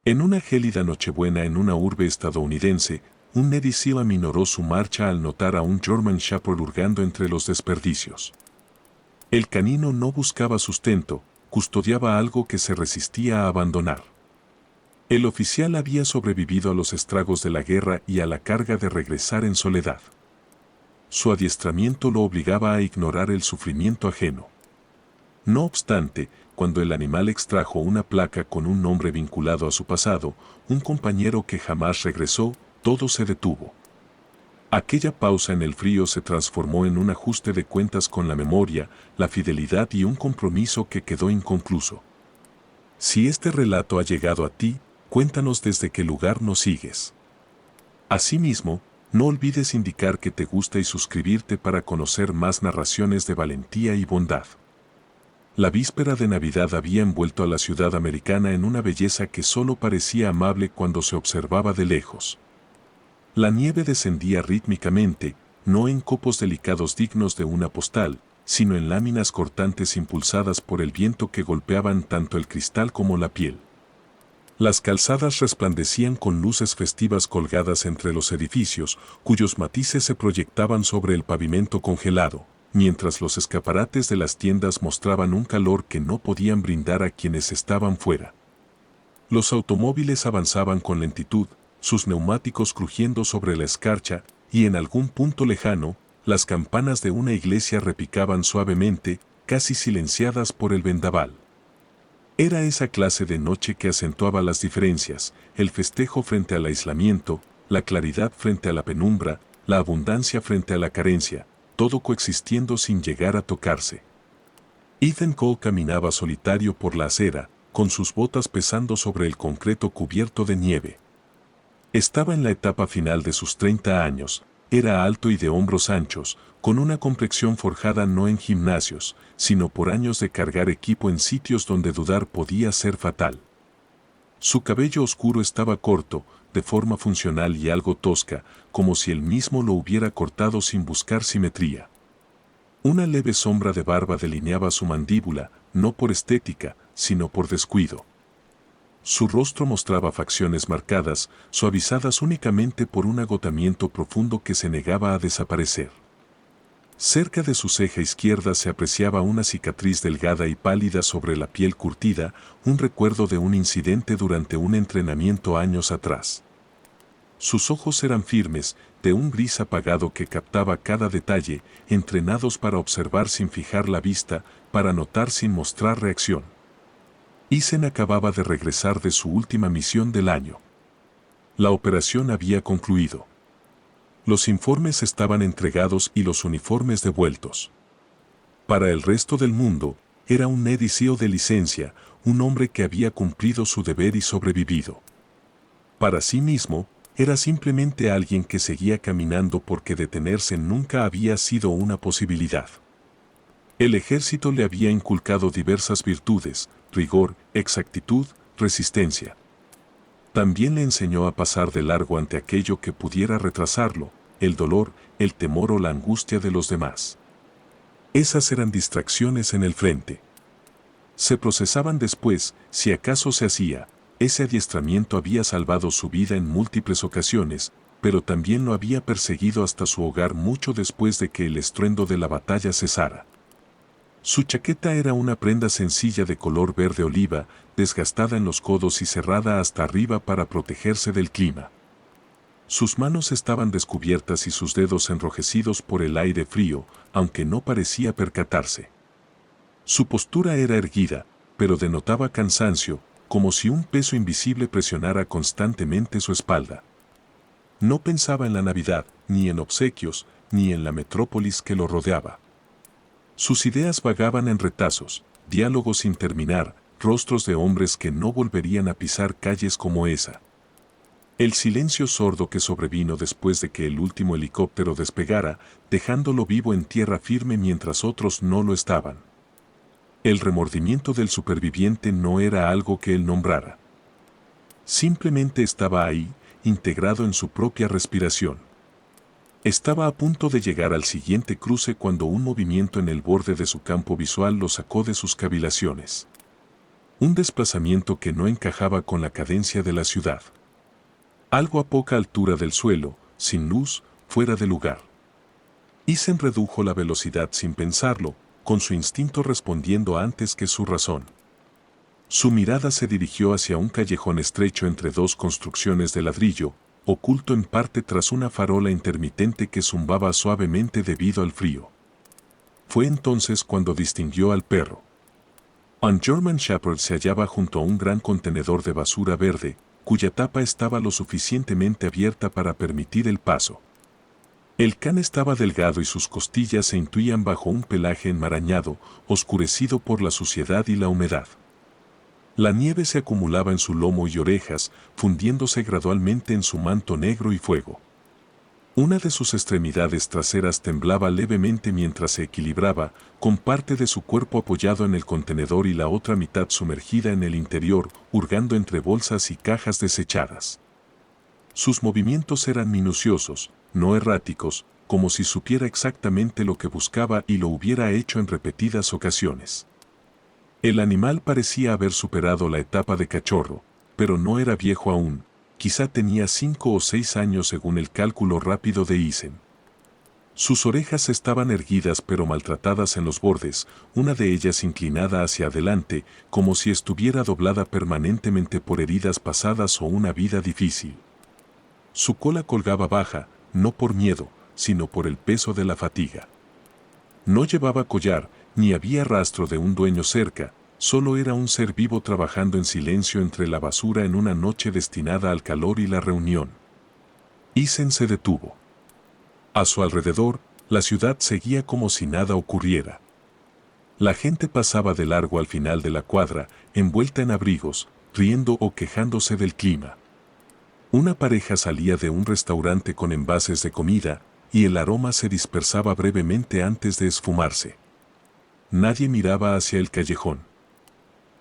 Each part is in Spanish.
En una gélida nochebuena en una urbe estadounidense, un Navy SEAL aminoró su marcha al notar a un German Shepherd hurgando entre los desperdicios. El canino no buscaba sustento, custodiaba algo que se resistía a abandonar. El oficial había sobrevivido a los estragos de la guerra y a la carga de regresar en soledad. Su adiestramiento lo obligaba a ignorar el sufrimiento ajeno. No obstante, cuando el animal extrajo una placa con un nombre vinculado a su pasado, un compañero que jamás regresó, todo se detuvo. Aquella pausa en el frío se transformó en un ajuste de cuentas con la memoria, la fidelidad y un compromiso que quedó inconcluso. Si este relato ha llegado a ti, cuéntanos desde qué lugar nos sigues. Asimismo, no olvides indicar que te gusta y suscribirte para conocer más narraciones de valentía y bondad. La víspera de Navidad había envuelto a la ciudad americana en una belleza que solo parecía amable cuando se observaba de lejos. La nieve descendía rítmicamente, no en copos delicados dignos de una postal, sino en láminas cortantes impulsadas por el viento que golpeaban tanto el cristal como la piel. Las calzadas resplandecían con luces festivas colgadas entre los edificios, cuyos matices se proyectaban sobre el pavimento congelado, mientras los escaparates de las tiendas mostraban un calor que no podían brindar a quienes estaban fuera. Los automóviles avanzaban con lentitud, sus neumáticos crujiendo sobre la escarcha, y en algún punto lejano, las campanas de una iglesia repicaban suavemente, casi silenciadas por el vendaval. Era esa clase de noche que acentuaba las diferencias, el festejo frente al aislamiento, la claridad frente a la penumbra, la abundancia frente a la carencia, todo coexistiendo sin llegar a tocarse. Ethan Cole caminaba solitario por la acera, con sus botas pesando sobre el concreto cubierto de nieve. Estaba en la etapa final de sus 30 años, era alto y de hombros anchos, con una complexión forjada no en gimnasios, sino por años de cargar equipo en sitios donde dudar podía ser fatal. Su cabello oscuro estaba corto, de forma funcional y algo tosca, como si él mismo lo hubiera cortado sin buscar simetría. Una leve sombra de barba delineaba su mandíbula, no por estética, sino por descuido. Su rostro mostraba facciones marcadas, suavizadas únicamente por un agotamiento profundo que se negaba a desaparecer. Cerca de su ceja izquierda se apreciaba una cicatriz delgada y pálida sobre la piel curtida, un recuerdo de un incidente durante un entrenamiento años atrás. Sus ojos eran firmes, de un gris apagado que captaba cada detalle, entrenados para observar sin fijar la vista, para notar sin mostrar reacción. Ethan acababa de regresar de su última misión del año. La operación había concluido. Los informes estaban entregados y los uniformes devueltos. Para el resto del mundo, era un Navy SEAL de licencia, un hombre que había cumplido su deber y sobrevivido. Para sí mismo, era simplemente alguien que seguía caminando porque detenerse nunca había sido una posibilidad. El ejército le había inculcado diversas virtudes: rigor, exactitud, resistencia. También le enseñó a pasar de largo ante aquello que pudiera retrasarlo, el dolor, el temor o la angustia de los demás. Esas eran distracciones en el frente. Se procesaban después, si acaso se hacía. Ese adiestramiento había salvado su vida en múltiples ocasiones, pero también lo había perseguido hasta su hogar mucho después de que el estruendo de la batalla cesara. Su chaqueta era una prenda sencilla de color verde oliva, desgastada en los codos y cerrada hasta arriba para protegerse del clima. Sus manos estaban descubiertas y sus dedos enrojecidos por el aire frío, aunque no parecía percatarse. Su postura era erguida, pero denotaba cansancio, como si un peso invisible presionara constantemente su espalda. No pensaba en la Navidad, ni en obsequios, ni en la metrópolis que lo rodeaba. Sus ideas vagaban en retazos, diálogos sin terminar, rostros de hombres que no volverían a pisar calles como esa. El silencio sordo que sobrevino después de que el último helicóptero despegara, dejándolo vivo en tierra firme mientras otros no lo estaban. El remordimiento del superviviente no era algo que él nombrara. Simplemente estaba ahí, integrado en su propia respiración. Estaba a punto de llegar al siguiente cruce cuando un movimiento en el borde de su campo visual lo sacó de sus cavilaciones. Un desplazamiento que no encajaba con la cadencia de la ciudad. Algo a poca altura del suelo, sin luz, fuera de lugar. Isen redujo la velocidad sin pensarlo, con su instinto respondiendo antes que su razón. Su mirada se dirigió hacia un callejón estrecho entre dos construcciones de ladrillo, oculto en parte tras una farola intermitente que zumbaba suavemente debido al frío. Fue entonces cuando distinguió al perro. Un German Shepherd se hallaba junto a un gran contenedor de basura verde, cuya tapa estaba lo suficientemente abierta para permitir el paso. El can estaba delgado y sus costillas se intuían bajo un pelaje enmarañado, oscurecido por la suciedad y la humedad. La nieve se acumulaba en su lomo y orejas, fundiéndose gradualmente en su manto negro y fuego. Una de sus extremidades traseras temblaba levemente mientras se equilibraba, con parte de su cuerpo apoyado en el contenedor y la otra mitad sumergida en el interior, hurgando entre bolsas y cajas desechadas. Sus movimientos eran minuciosos, no erráticos, como si supiera exactamente lo que buscaba y lo hubiera hecho en repetidas ocasiones. El animal parecía haber superado la etapa de cachorro, pero no era viejo aún. Quizá tenía 5 o 6 años según el cálculo rápido de Isen. Sus orejas estaban erguidas pero maltratadas en los bordes, una de ellas inclinada hacia adelante, como si estuviera doblada permanentemente por heridas pasadas o una vida difícil. Su cola colgaba baja, no por miedo, sino por el peso de la fatiga. No llevaba collar, ni había rastro de un dueño cerca. Solo era un ser vivo trabajando en silencio entre la basura en una noche destinada al calor y la reunión. Isen se detuvo. A su alrededor, la ciudad seguía como si nada ocurriera. La gente pasaba de largo al final de la cuadra, envuelta en abrigos, riendo o quejándose del clima. Una pareja salía de un restaurante con envases de comida, y el aroma se dispersaba brevemente antes de esfumarse. Nadie miraba hacia el callejón.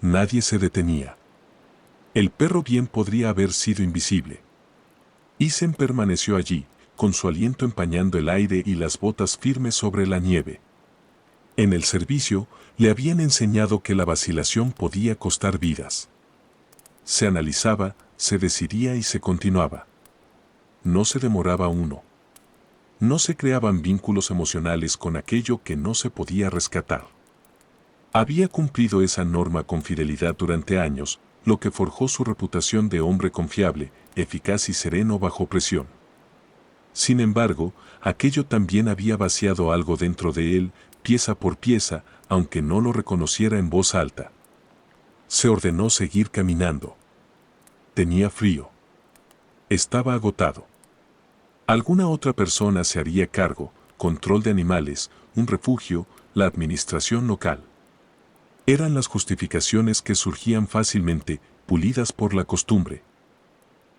Nadie se detenía. El perro bien podría haber sido invisible. Isen permaneció allí, con su aliento empañando el aire y las botas firmes sobre la nieve. En el servicio, le habían enseñado que la vacilación podía costar vidas. Se analizaba, se decidía y se continuaba. No se demoraba uno. No se creaban vínculos emocionales con aquello que no se podía rescatar. Había cumplido esa norma con fidelidad durante años, lo que forjó su reputación de hombre confiable, eficaz y sereno bajo presión. Sin embargo, aquello también había vaciado algo dentro de él, pieza por pieza, aunque no lo reconociera en voz alta. Se ordenó seguir caminando. Tenía frío. Estaba agotado. Alguna otra persona se haría cargo, control de animales, un refugio, la administración local. Eran las justificaciones que surgían fácilmente, pulidas por la costumbre.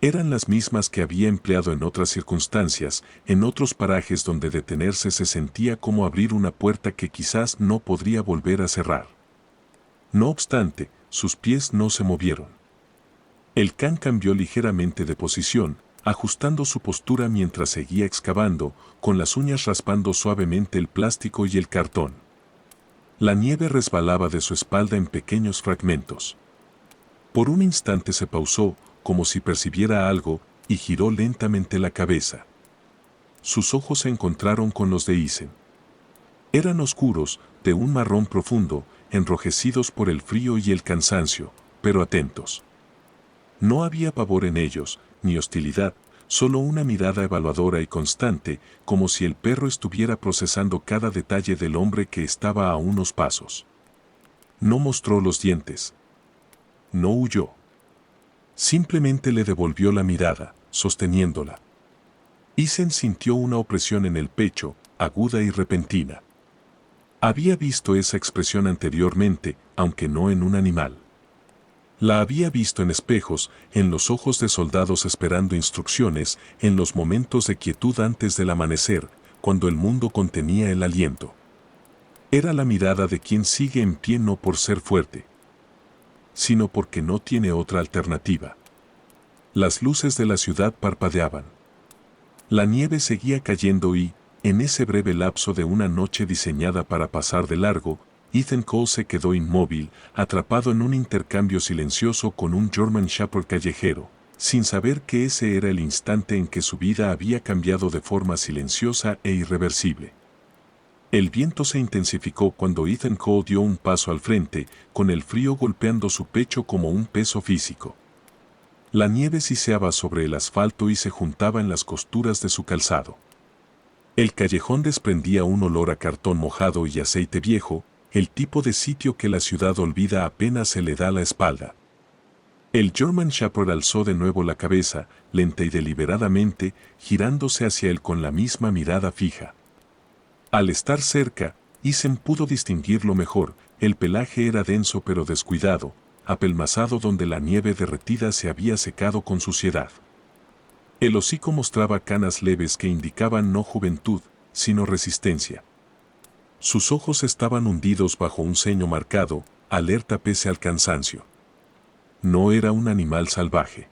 Eran las mismas que había empleado en otras circunstancias, en otros parajes donde detenerse se sentía como abrir una puerta que quizás no podría volver a cerrar. No obstante, sus pies no se movieron. El can cambió ligeramente de posición, ajustando su postura mientras seguía excavando, con las uñas raspando suavemente el plástico y el cartón. La nieve resbalaba de su espalda en pequeños fragmentos. Por un instante se pausó, como si percibiera algo, y giró lentamente la cabeza. Sus ojos se encontraron con los de Isen. Eran oscuros, de un marrón profundo, enrojecidos por el frío y el cansancio, pero atentos. No había pavor en ellos, ni hostilidad, solo una mirada evaluadora y constante, como si el perro estuviera procesando cada detalle del hombre que estaba a unos pasos. No mostró los dientes. No huyó. Simplemente le devolvió la mirada, sosteniéndola. Isen sintió una opresión en el pecho, aguda y repentina. Había visto esa expresión anteriormente, aunque no en un animal. La había visto en espejos, en los ojos de soldados esperando instrucciones, en los momentos de quietud antes del amanecer, cuando el mundo contenía el aliento. Era la mirada de quien sigue en pie no por ser fuerte, sino porque no tiene otra alternativa. Las luces de la ciudad parpadeaban. La nieve seguía cayendo y, en ese breve lapso de una noche diseñada para pasar de largo, Ethan Cole se quedó inmóvil, atrapado en un intercambio silencioso con un German Shepherd callejero, sin saber que ese era el instante en que su vida había cambiado de forma silenciosa e irreversible. El viento se intensificó cuando Ethan Cole dio un paso al frente, con el frío golpeando su pecho como un peso físico. La nieve siseaba sobre el asfalto y se juntaba en las costuras de su calzado. El callejón desprendía un olor a cartón mojado y aceite viejo, el tipo de sitio que la ciudad olvida apenas se le da la espalda. El German Shepherd alzó de nuevo la cabeza, lenta y deliberadamente, girándose hacia él con la misma mirada fija. Al estar cerca, Ethan pudo distinguirlo mejor, el pelaje era denso pero descuidado, apelmazado donde la nieve derretida se había secado con suciedad. El hocico mostraba canas leves que indicaban no juventud, sino resistencia. Sus ojos estaban hundidos bajo un ceño marcado, alerta pese al cansancio. No era un animal salvaje.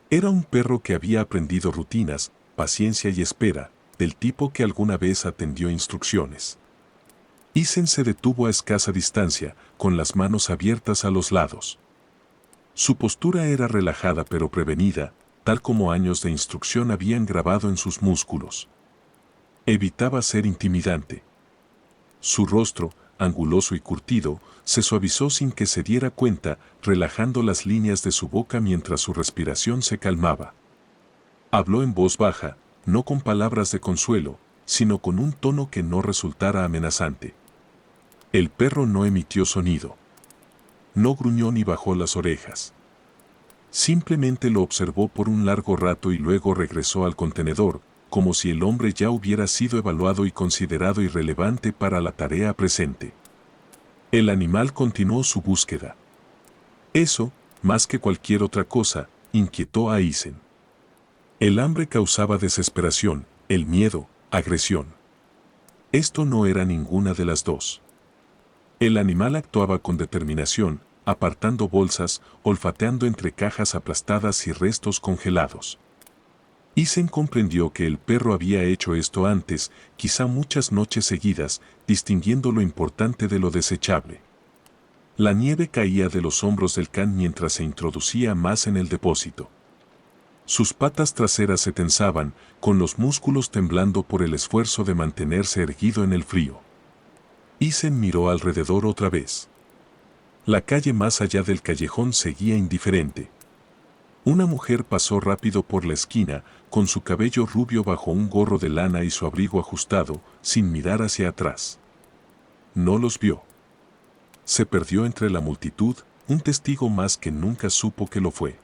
Era un perro que había aprendido rutinas, paciencia y espera, del tipo que alguna vez atendió instrucciones. Ethan se detuvo a escasa distancia, con las manos abiertas a los lados. Su postura era relajada pero prevenida, tal como años de instrucción habían grabado en sus músculos. Evitaba ser intimidante. Su rostro, anguloso y curtido, se suavizó sin que se diera cuenta, relajando las líneas de su boca mientras su respiración se calmaba. Habló en voz baja, no con palabras de consuelo, sino con un tono que no resultara amenazante. El perro no emitió sonido. No gruñó ni bajó las orejas. Simplemente lo observó por un largo rato y luego regresó al contenedor, como si el hombre ya hubiera sido evaluado y considerado irrelevante para la tarea presente. El animal continuó su búsqueda. Eso, más que cualquier otra cosa, inquietó a Ethan. El hambre causaba desesperación, el miedo, agresión. Esto no era ninguna de las dos. El animal actuaba con determinación, apartando bolsas, olfateando entre cajas aplastadas y restos congelados. Ethan comprendió que el perro había hecho esto antes, quizá muchas noches seguidas, distinguiendo lo importante de lo desechable. La nieve caía de los hombros del can mientras se introducía más en el depósito. Sus patas traseras se tensaban, con los músculos temblando por el esfuerzo de mantenerse erguido en el frío. Ethan miró alrededor otra vez. La calle más allá del callejón seguía indiferente. Una mujer pasó rápido por la esquina, con su cabello rubio bajo un gorro de lana y su abrigo ajustado, sin mirar hacia atrás. No los vio. Se perdió entre la multitud, un testigo más que nunca supo que lo fue.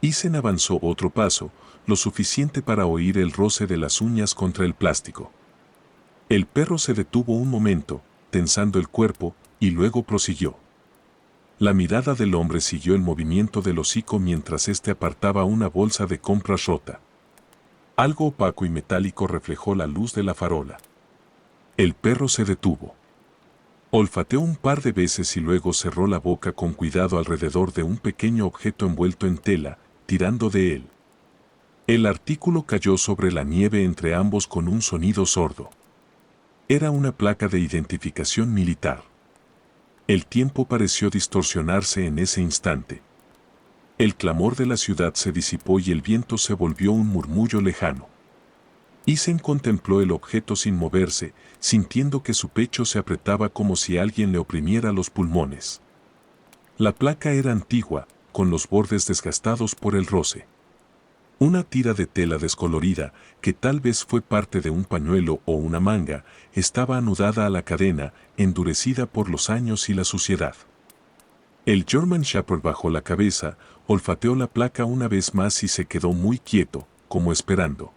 Ethan avanzó otro paso, lo suficiente para oír el roce de las uñas contra el plástico. El perro se detuvo un momento, tensando el cuerpo, y luego prosiguió. La mirada del hombre siguió el movimiento del hocico mientras éste apartaba una bolsa de compras rota. Algo opaco y metálico reflejó la luz de la farola. El perro se detuvo. Olfateó un par de veces y luego cerró la boca con cuidado alrededor de un pequeño objeto envuelto en tela, tirando de él. El artículo cayó sobre la nieve entre ambos con un sonido sordo. Era una placa de identificación militar. El tiempo pareció distorsionarse en ese instante. El clamor de la ciudad se disipó y el viento se volvió un murmullo lejano. Ethan contempló el objeto sin moverse, sintiendo que su pecho se apretaba como si alguien le oprimiera los pulmones. La placa era antigua, con los bordes desgastados por el roce. Una tira de tela descolorida, que tal vez fue parte de un pañuelo o una manga, estaba anudada a la cadena, endurecida por los años y la suciedad. El German Shepherd bajó la cabeza, olfateó la placa una vez más y se quedó muy quieto, como esperando.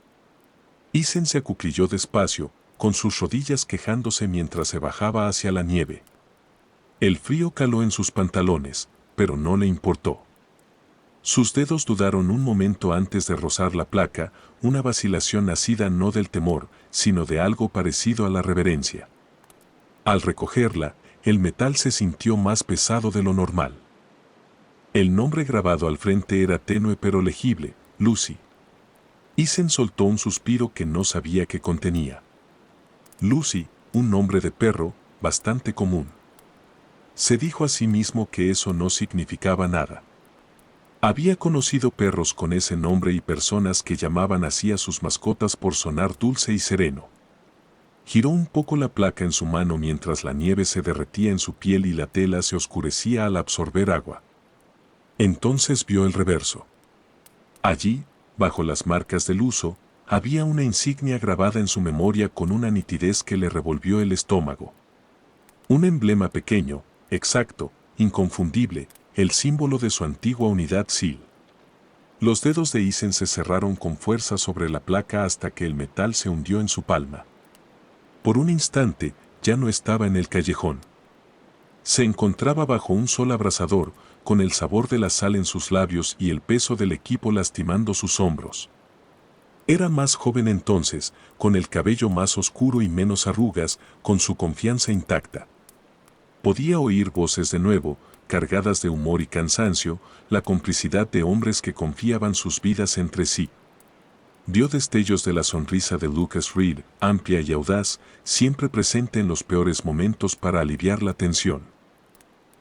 Ethan se acuclilló despacio, con sus rodillas quejándose mientras se bajaba hacia la nieve. El frío caló en sus pantalones, pero no le importó. Sus dedos dudaron un momento antes de rozar la placa, una vacilación nacida no del temor, sino de algo parecido a la reverencia. Al recogerla, el metal se sintió más pesado de lo normal. El nombre grabado al frente era tenue pero legible, Lucy. Ethan soltó un suspiro que no sabía que contenía. Lucy, un nombre de perro, bastante común. Se dijo a sí mismo que eso no significaba nada. Había conocido perros con ese nombre y personas que llamaban así a sus mascotas por sonar dulce y sereno. Giró un poco la placa en su mano mientras la nieve se derretía en su piel y la tela se oscurecía al absorber agua. Entonces vio el reverso. Allí, bajo las marcas del uso, había una insignia grabada en su memoria con una nitidez que le revolvió el estómago. Un emblema pequeño, exacto, inconfundible, el símbolo de su antigua unidad SEAL. Los dedos de Eason se cerraron con fuerza sobre la placa hasta que el metal se hundió en su palma. Por un instante, ya no estaba en el callejón. Se encontraba bajo un sol abrasador, con el sabor de la sal en sus labios y el peso del equipo lastimando sus hombros. Era más joven entonces, con el cabello más oscuro y menos arrugas, con su confianza intacta. Podía oír voces de nuevo, cargadas de humor y cansancio, la complicidad de hombres que confiaban sus vidas entre sí. Vio destellos de la sonrisa de Lucas Reed, amplia y audaz, siempre presente en los peores momentos para aliviar la tensión.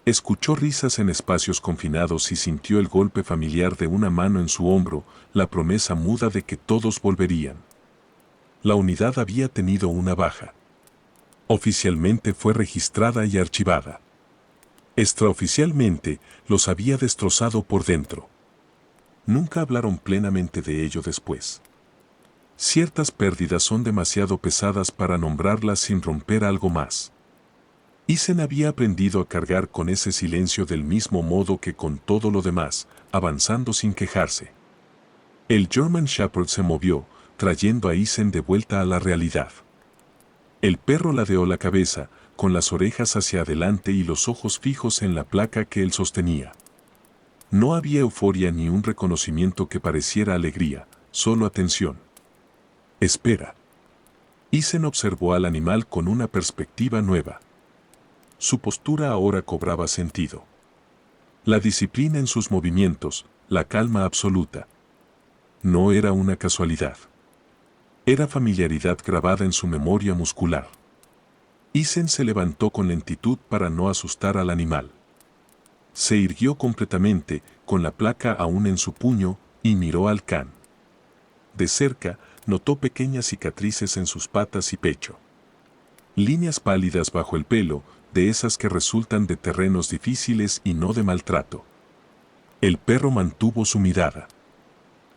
Escuchó risas en espacios confinados y sintió el golpe familiar de una mano en su hombro, la promesa muda de que todos volverían. La unidad había tenido una baja. Oficialmente fue registrada y archivada. Extraoficialmente, los había destrozado por dentro. Nunca hablaron plenamente de ello después. Ciertas pérdidas son demasiado pesadas para nombrarlas sin romper algo más. Eason había aprendido a cargar con ese silencio del mismo modo que con todo lo demás, avanzando sin quejarse. El German Shepherd se movió, trayendo a Eason de vuelta a la realidad. El perro ladeó la cabeza, con las orejas hacia adelante y los ojos fijos en la placa que él sostenía. No había euforia ni un reconocimiento que pareciera alegría, solo atención. Espera. Eason observó al animal con una perspectiva nueva. Su postura ahora cobraba sentido. La disciplina en sus movimientos, la calma absoluta. No era una casualidad. Era familiaridad grabada en su memoria muscular. Eason se levantó con lentitud para no asustar al animal. Se irguió completamente, con la placa aún en su puño, y miró al can. De cerca, notó pequeñas cicatrices en sus patas y pecho. Líneas pálidas bajo el pelo, de esas que resultan de terrenos difíciles y no de maltrato. El perro mantuvo su mirada.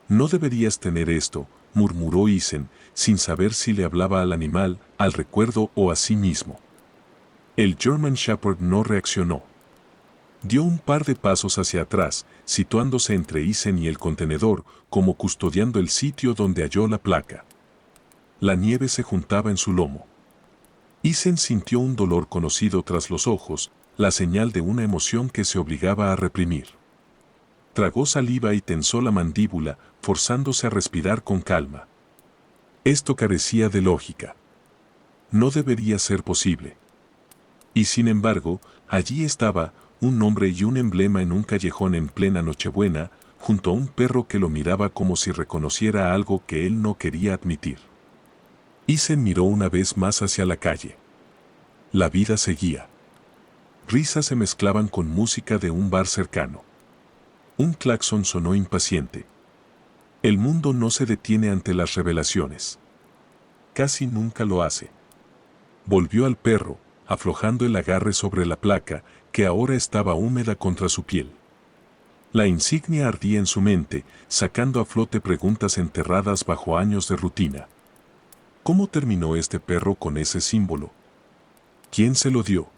No deberías tener esto, murmuró Eason, sin saber si le hablaba al animal, al recuerdo o a sí mismo. El German Shepherd no reaccionó. Dio un par de pasos hacia atrás, situándose entre Eason y el contenedor, como custodiando el sitio donde halló la placa. La nieve se juntaba en su lomo. Eason sintió un dolor conocido tras los ojos, la señal de una emoción que se obligaba a reprimir. Tragó saliva y tensó la mandíbula, forzándose a respirar con calma. Esto carecía de lógica. No debería ser posible. Y sin embargo, allí estaba, un nombre y un emblema en un callejón en plena Nochebuena, junto a un perro que lo miraba como si reconociera algo que él no quería admitir. Eason miró una vez más hacia la calle. La vida seguía. Risas se mezclaban con música de un bar cercano. Un claxon sonó impaciente. El mundo no se detiene ante las revelaciones. Casi nunca lo hace. Volvió al perro, aflojando el agarre sobre la placa, que ahora estaba húmeda contra su piel. La insignia ardía en su mente, sacando a flote preguntas enterradas bajo años de rutina. ¿Cómo terminó este perro con ese símbolo? ¿Quién se lo dio?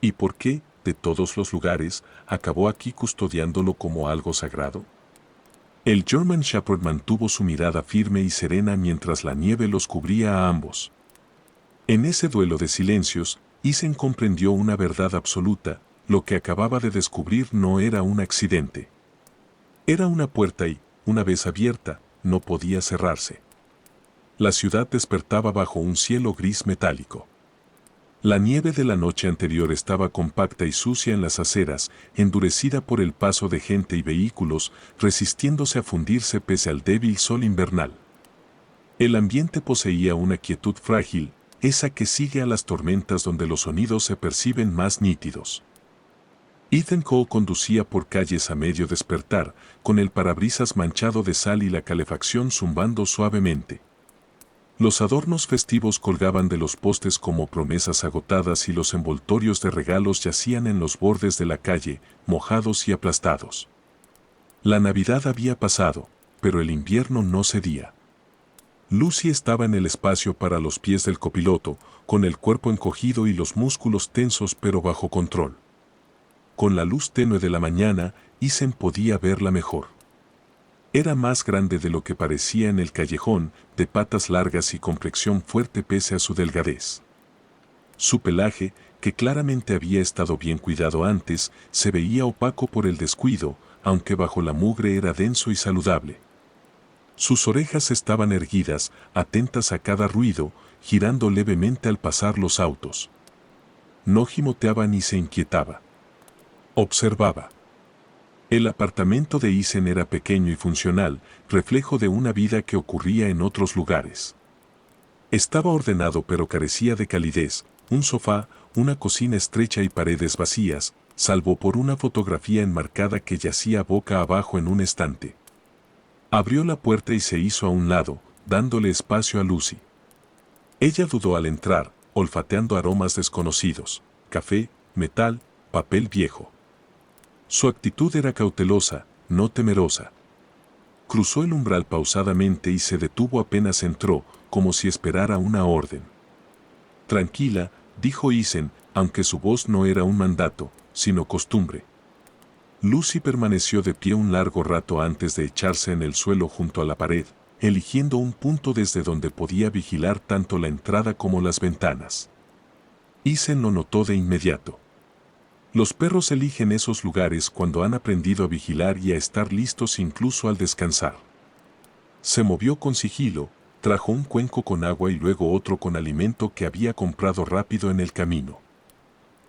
¿Y por qué, de todos los lugares, acabó aquí custodiándolo como algo sagrado? El German Shepherd mantuvo su mirada firme y serena mientras la nieve los cubría a ambos. En ese duelo de silencios, Eason comprendió una verdad absoluta: lo que acababa de descubrir no era un accidente. Era una puerta y, una vez abierta, no podía cerrarse. La ciudad despertaba bajo un cielo gris metálico. La nieve de la noche anterior estaba compacta y sucia en las aceras, endurecida por el paso de gente y vehículos, resistiéndose a fundirse pese al débil sol invernal. El ambiente poseía una quietud frágil, esa que sigue a las tormentas donde los sonidos se perciben más nítidos. Ethan Cole conducía por calles a medio despertar, con el parabrisas manchado de sal y la calefacción zumbando suavemente. Los adornos festivos colgaban de los postes como promesas agotadas y los envoltorios de regalos yacían en los bordes de la calle, mojados y aplastados. La Navidad había pasado, pero el invierno no cedía. Lucy estaba en el espacio para los pies del copiloto, con el cuerpo encogido y los músculos tensos pero bajo control. Con la luz tenue de la mañana, Ethan podía verla mejor. Era más grande de lo que parecía en el callejón, de patas largas y complexión fuerte pese a su delgadez. Su pelaje, que claramente había estado bien cuidado antes, se veía opaco por el descuido, aunque bajo la mugre era denso y saludable. Sus orejas estaban erguidas, atentas a cada ruido, girando levemente al pasar los autos. No gimoteaba ni se inquietaba. Observaba. El apartamento de Ethan era pequeño y funcional, reflejo de una vida que ocurría en otros lugares. Estaba ordenado pero carecía de calidez, un sofá, una cocina estrecha y paredes vacías, salvo por una fotografía enmarcada que yacía boca abajo en un estante. Abrió la puerta y se hizo a un lado, dándole espacio a Lucy. Ella dudó al entrar, olfateando aromas desconocidos, café, metal, papel viejo. Su actitud era cautelosa, no temerosa. Cruzó el umbral pausadamente y se detuvo apenas entró, como si esperara una orden. Tranquila, dijo Ethan, aunque su voz no era un mandato, sino costumbre. Lucy permaneció de pie un largo rato antes de echarse en el suelo junto a la pared, eligiendo un punto desde donde podía vigilar tanto la entrada como las ventanas. Ethan lo notó de inmediato. Los perros eligen esos lugares cuando han aprendido a vigilar y a estar listos incluso al descansar. Se movió con sigilo, trajo un cuenco con agua y luego otro con alimento que había comprado rápido en el camino.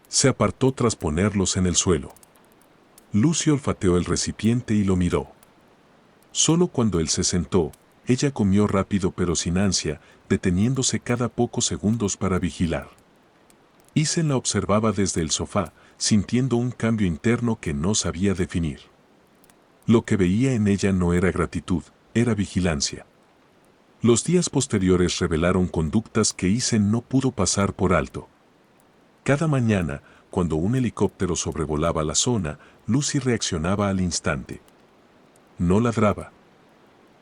Se apartó tras ponerlos en el suelo. Lucy olfateó el recipiente y lo miró. Solo cuando él se sentó, ella comió rápido pero sin ansia, deteniéndose cada pocos segundos para vigilar. Ethan la observaba desde el sofá, sintiendo un cambio interno que no sabía definir. Lo que veía en ella no era gratitud, era vigilancia. Los días posteriores revelaron conductas que Ethan no pudo pasar por alto. Cada mañana, cuando un helicóptero sobrevolaba la zona, Lucy reaccionaba al instante. No ladraba.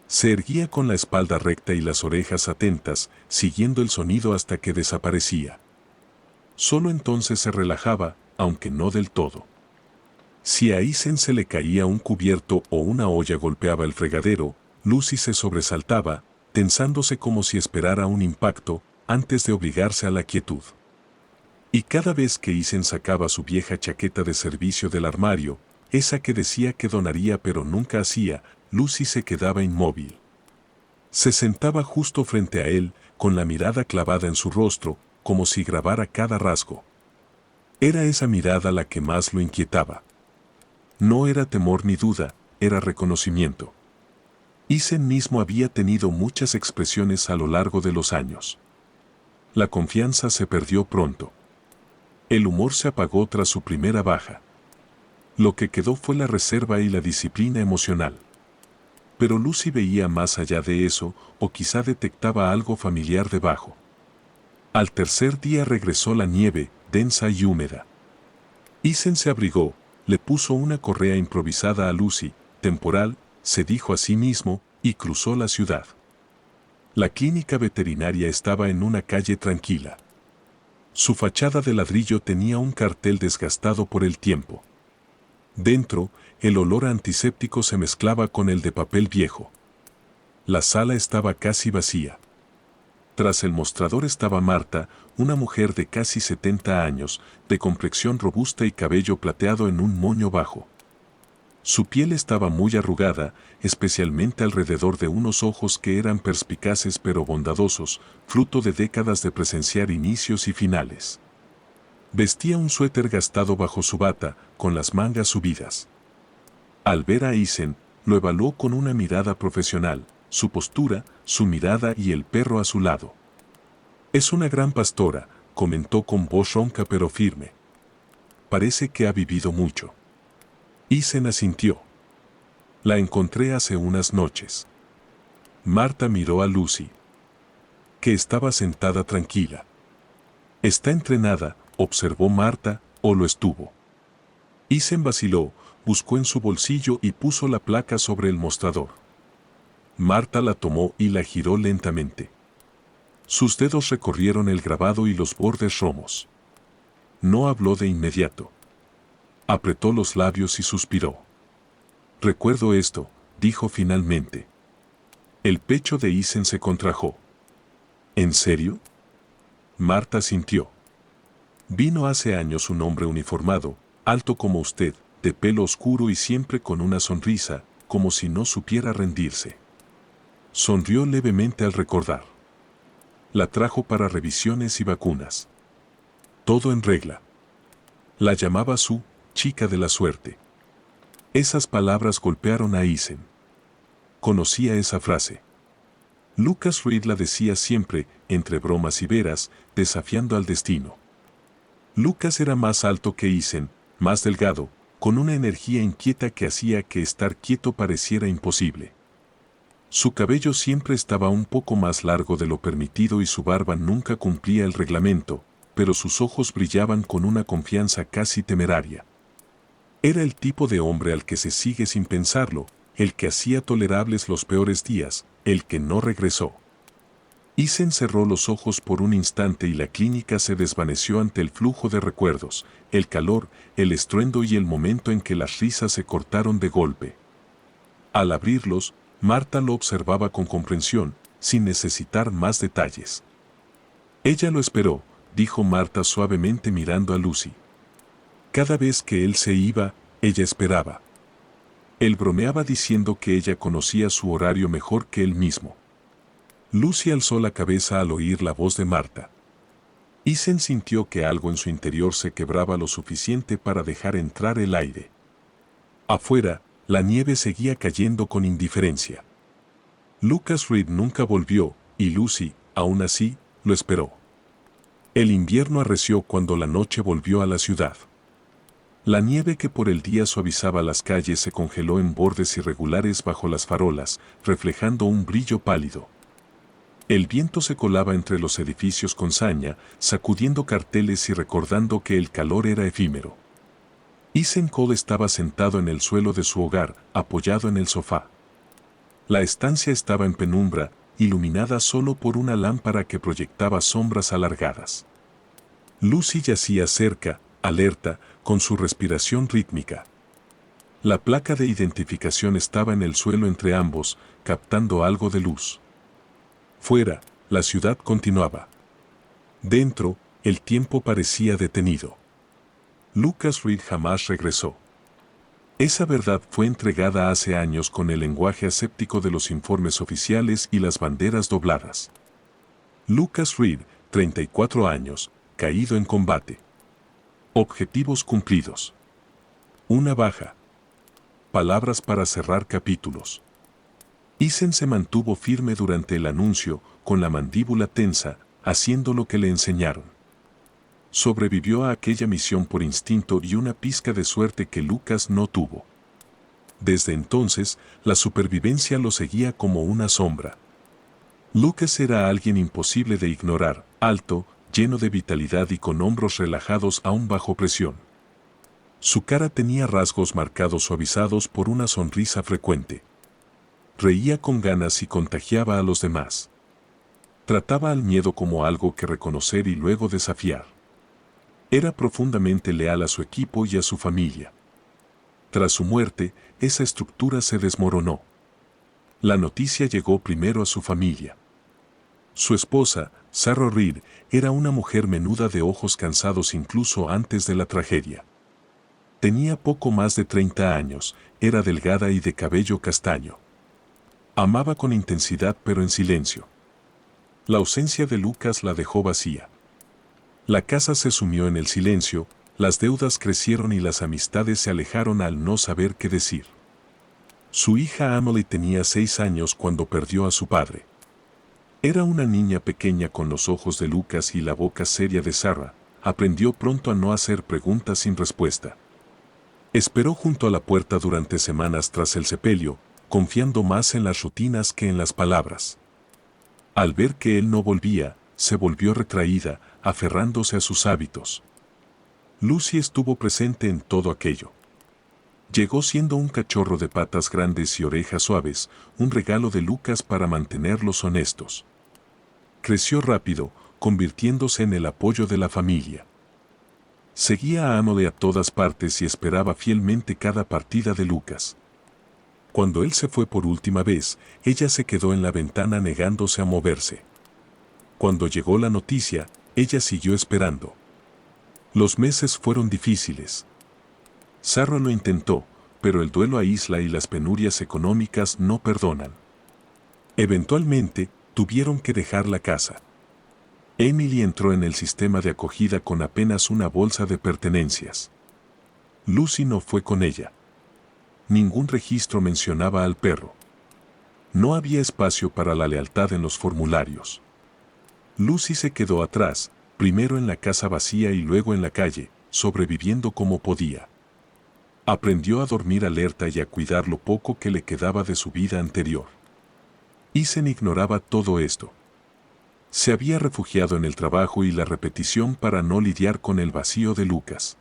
Se erguía con la espalda recta y las orejas atentas, siguiendo el sonido hasta que desaparecía. Solo entonces se relajaba, aunque no del todo. Si a Ethan se le caía un cubierto o una olla golpeaba el fregadero, Lucy se sobresaltaba, tensándose como si esperara un impacto, antes de obligarse a la quietud. Y cada vez que Ethan sacaba su vieja chaqueta de servicio del armario, esa que decía que donaría pero nunca hacía, Lucy se quedaba inmóvil. Se sentaba justo frente a él, con la mirada clavada en su rostro, como si grabara cada rasgo. Era esa mirada la que más lo inquietaba. No era temor ni duda, era reconocimiento. Ethan mismo había tenido muchas expresiones a lo largo de los años. La confianza se perdió pronto. El humor se apagó tras su primera baja. Lo que quedó fue la reserva y la disciplina emocional. Pero Lucy veía más allá de eso, o quizá detectaba algo familiar debajo. Al tercer día regresó la nieve, densa y húmeda. Ethan se abrigó, le puso una correa improvisada a Lucy, temporal, se dijo a sí mismo, y cruzó la ciudad. La clínica veterinaria estaba en una calle tranquila. Su fachada de ladrillo tenía un cartel desgastado por el tiempo. Dentro, el olor a antiséptico se mezclaba con el de papel viejo. La sala estaba casi vacía. Tras el mostrador estaba Marta, una mujer de casi 70 años, de complexión robusta y cabello plateado en un moño bajo. Su piel estaba muy arrugada, especialmente alrededor de unos ojos que eran perspicaces pero bondadosos, fruto de décadas de presenciar inicios y finales. Vestía un suéter gastado bajo su bata, con las mangas subidas. Al ver a Ethan, lo evaluó con una mirada profesional, su postura, su mirada y el perro a su lado. Es una gran pastora, comentó con voz ronca pero firme. Parece que ha vivido mucho. Isen asintió. La encontré hace unas noches. Marta miró a Lucy, que estaba sentada tranquila. Está entrenada, observó Marta, o lo estuvo. Isen vaciló, buscó en su bolsillo y puso la placa sobre el mostrador. Marta la tomó y la giró lentamente. Sus dedos recorrieron el grabado y los bordes romos. No habló de inmediato. Apretó los labios y suspiró. Recuerdo esto, dijo finalmente. El pecho de Isen se contrajo. ¿En serio? Marta sintió. Vino hace años un hombre uniformado, alto como usted, de pelo oscuro y siempre con una sonrisa, como si no supiera rendirse. Sonrió levemente al recordar. La trajo para revisiones y vacunas. Todo en regla. La llamaba su chica de la suerte. Esas palabras golpearon a Isen. Conocía esa frase. Lucas Reed la decía siempre, entre bromas y veras, desafiando al destino. Lucas era más alto que Isen, más delgado, con una energía inquieta que hacía que estar quieto pareciera imposible. Su cabello siempre estaba un poco más largo de lo permitido y su barba nunca cumplía el reglamento, pero sus ojos brillaban con una confianza casi temeraria. Era el tipo de hombre al que se sigue sin pensarlo, el que hacía tolerables los peores días, el que no regresó. Isen cerró los ojos por un instante y la clínica se desvaneció ante el flujo de recuerdos, el calor, el estruendo y el momento en que las risas se cortaron de golpe. Al abrirlos, Marta lo observaba con comprensión, sin necesitar más detalles. Ella lo esperó, dijo Marta suavemente mirando a Lucy. Cada vez que él se iba, ella esperaba. Él bromeaba diciendo que ella conocía su horario mejor que él mismo. Lucy alzó la cabeza al oír la voz de Marta. Isen sintió que algo en su interior se quebraba lo suficiente para dejar entrar el aire. Afuera, la nieve seguía cayendo con indiferencia. Lucas Reed nunca volvió, y Lucy, aún así, lo esperó. El invierno arreció cuando la noche volvió a la ciudad. La nieve que por el día suavizaba las calles se congeló en bordes irregulares bajo las farolas, reflejando un brillo pálido. El viento se colaba entre los edificios con saña, sacudiendo carteles y recordando que el calor era efímero. Isen Cole estaba sentado en el suelo de su hogar, apoyado en el sofá. La estancia estaba en penumbra, iluminada solo por una lámpara que proyectaba sombras alargadas. Lucy yacía cerca, alerta, con su respiración rítmica. La placa de identificación estaba en el suelo entre ambos, captando algo de luz. Fuera, la ciudad continuaba. Dentro, el tiempo parecía detenido. Lucas Reed jamás regresó. Esa verdad fue entregada hace años con el lenguaje aséptico de los informes oficiales y las banderas dobladas. Lucas Reed, 34 años, caído en combate. Objetivos cumplidos. Una baja. Palabras para cerrar capítulos. Isen se mantuvo firme durante el anuncio, con la mandíbula tensa, haciendo lo que le enseñaron. Sobrevivió a aquella misión por instinto y una pizca de suerte que Lucas no tuvo. Desde entonces, la supervivencia lo seguía como una sombra. Lucas era alguien imposible de ignorar, alto, lleno de vitalidad y con hombros relajados aún bajo presión. Su cara tenía rasgos marcados suavizados por una sonrisa frecuente. Reía con ganas y contagiaba a los demás. Trataba al miedo como algo que reconocer y luego desafiar. Era profundamente leal a su equipo y a su familia. Tras su muerte, esa estructura se desmoronó. La noticia llegó primero a su familia. Su esposa, Sarah Reed, era una mujer menuda de ojos cansados incluso antes de la tragedia. Tenía poco más de 30 años, era delgada y de cabello castaño. Amaba con intensidad pero en silencio. La ausencia de Lucas la dejó vacía. La casa se sumió en el silencio, las deudas crecieron y las amistades se alejaron al no saber qué decir. Su hija Emily tenía 6 años cuando perdió a su padre. Era una niña pequeña con los ojos de Lucas y la boca seria de Sarah. Aprendió pronto a no hacer preguntas sin respuesta. Esperó junto a la puerta durante semanas tras el sepelio, confiando más en las rutinas que en las palabras. Al ver que él no volvía, se volvió retraída, aferrándose a sus hábitos. Lucy estuvo presente en todo aquello. Llegó siendo un cachorro de patas grandes y orejas suaves, un regalo de Lucas para mantenerlos honestos. Creció rápido, convirtiéndose en el apoyo de la familia. Seguía a Emily a todas partes y esperaba fielmente cada partida de Lucas. Cuando él se fue por última vez, ella se quedó en la ventana negándose a moverse. Cuando llegó la noticia, ella siguió esperando. Los meses fueron difíciles. Sarah lo intentó, pero el duelo aísla y las penurias económicas no perdonan. Eventualmente, tuvieron que dejar la casa. Emily entró en el sistema de acogida con apenas una bolsa de pertenencias. Lucy no fue con ella. Ningún registro mencionaba al perro. No había espacio para la lealtad en los formularios. Lucy se quedó atrás, primero en la casa vacía y luego en la calle, sobreviviendo como podía. Aprendió a dormir alerta y a cuidar lo poco que le quedaba de su vida anterior. Ethan ignoraba todo esto. Se había refugiado en el trabajo y la repetición para no lidiar con el vacío de Lucas.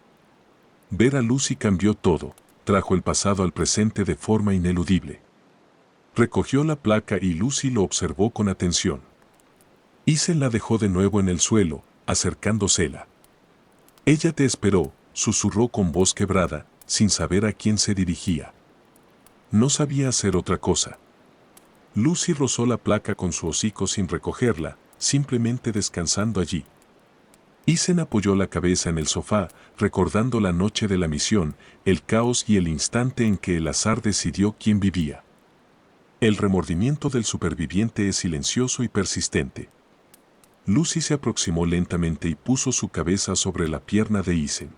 Ver a Lucy cambió todo, trajo el pasado al presente de forma ineludible. Recogió la placa y Lucy lo observó con atención. Ethan la dejó de nuevo en el suelo, acercándosela. Ella te esperó, susurró con voz quebrada, sin saber a quién se dirigía. No sabía hacer otra cosa. Lucy rozó la placa con su hocico sin recogerla, simplemente descansando allí. Ethan apoyó la cabeza en el sofá, recordando la noche de la misión, el caos y el instante en que el azar decidió quién vivía. El remordimiento del superviviente es silencioso y persistente. Lucy se aproximó lentamente y puso su cabeza sobre la pierna de Ethan.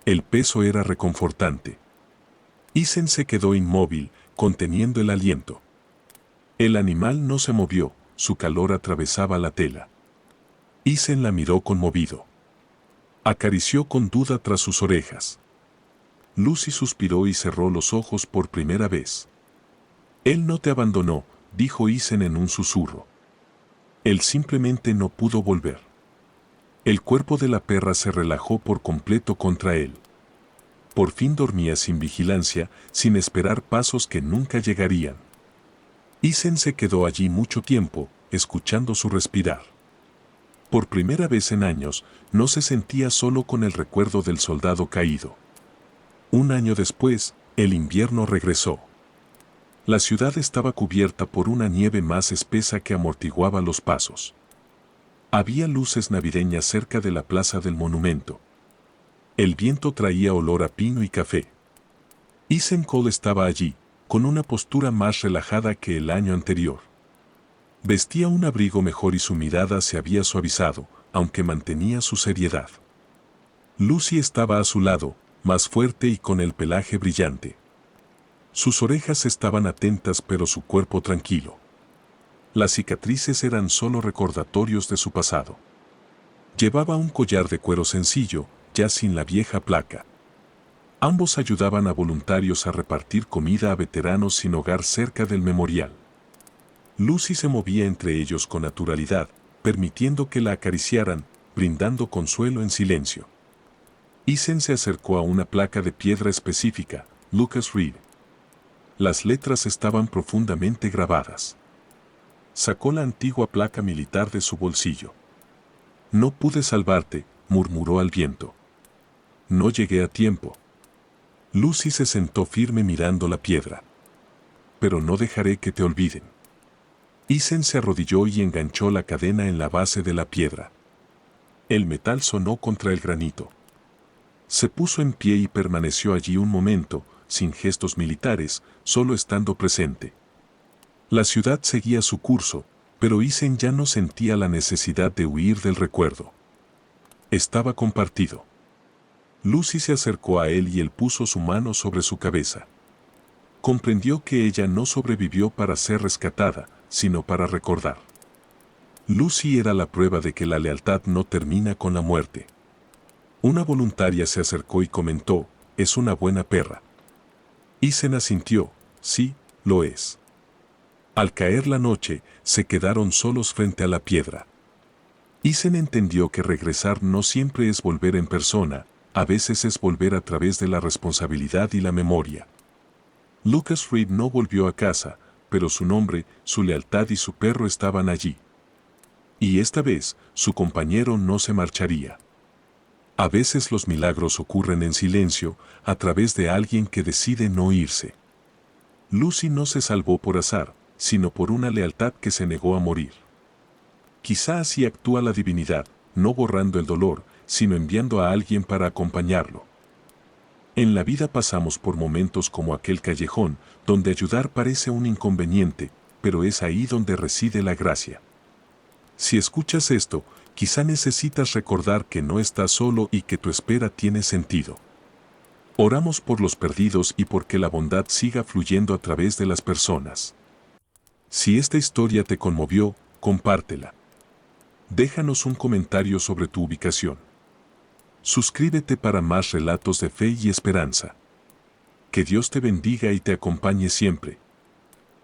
El peso era reconfortante. Ethan se quedó inmóvil, conteniendo el aliento. El animal no se movió, su calor atravesaba la tela. Ethan la miró conmovido. Acarició con duda tras sus orejas. Lucy suspiró y cerró los ojos por primera vez. Él no te abandonó, dijo Ethan en un susurro. Él simplemente no pudo volver. El cuerpo de la perra se relajó por completo contra él. Por fin dormía sin vigilancia, sin esperar pasos que nunca llegarían. Ethan se quedó allí mucho tiempo, escuchando su respirar. Por primera vez en años, no se sentía solo con el recuerdo del soldado caído. Un año después, el invierno regresó. La ciudad estaba cubierta por una nieve más espesa que amortiguaba los pasos. Había luces navideñas cerca de la plaza del monumento. El viento traía olor a pino y café. Ethan Cole estaba allí, con una postura más relajada que el año anterior. Vestía un abrigo mejor y su mirada se había suavizado, aunque mantenía su seriedad. Lucy estaba a su lado, más fuerte y con el pelaje brillante. Sus orejas estaban atentas pero su cuerpo tranquilo. Las cicatrices eran solo recordatorios de su pasado. Llevaba un collar de cuero sencillo, ya sin la vieja placa. Ambos ayudaban a voluntarios a repartir comida a veteranos sin hogar cerca del memorial. Lucy se movía entre ellos con naturalidad, permitiendo que la acariciaran, brindando consuelo en silencio. Ethan se acercó a una placa de piedra específica, Lucas Reed. Las letras estaban profundamente grabadas. Sacó la antigua placa militar de su bolsillo. No pude salvarte, murmuró al viento. No llegué a tiempo. Lucy se sentó firme mirando la piedra. Pero no dejaré que te olviden. Ethan se arrodilló y enganchó la cadena en la base de la piedra. El metal sonó contra el granito. Se puso en pie y permaneció allí un momento, sin gestos militares, solo estando presente. La ciudad seguía su curso, pero Ethan ya no sentía la necesidad de huir del recuerdo. Estaba compartido. Lucy se acercó a él y él puso su mano sobre su cabeza. Comprendió que ella no sobrevivió para ser rescatada, sino para recordar. Lucy era la prueba de que la lealtad no termina con la muerte. Una voluntaria se acercó y comentó, «Es una buena perra». Isen asintió, «Sí, lo es». Al caer la noche, se quedaron solos frente a la piedra. Isen entendió que regresar no siempre es volver en persona, a veces es volver a través de la responsabilidad y la memoria. Lucas Reed no volvió a casa, pero su nombre, su lealtad y su perro estaban allí. Y esta vez, su compañero no se marcharía. A veces los milagros ocurren en silencio, a través de alguien que decide no irse. Lucy no se salvó por azar, sino por una lealtad que se negó a morir. Quizá así actúa la divinidad, no borrando el dolor, sino enviando a alguien para acompañarlo. En la vida pasamos por momentos como aquel callejón, donde ayudar parece un inconveniente, pero es ahí donde reside la gracia. Si escuchas esto, quizá necesitas recordar que no estás solo y que tu espera tiene sentido. Oramos por los perdidos y porque la bondad siga fluyendo a través de las personas. Si esta historia te conmovió, compártela. Déjanos un comentario sobre tu ubicación. Suscríbete para más relatos de fe y esperanza. Que Dios te bendiga y te acompañe siempre.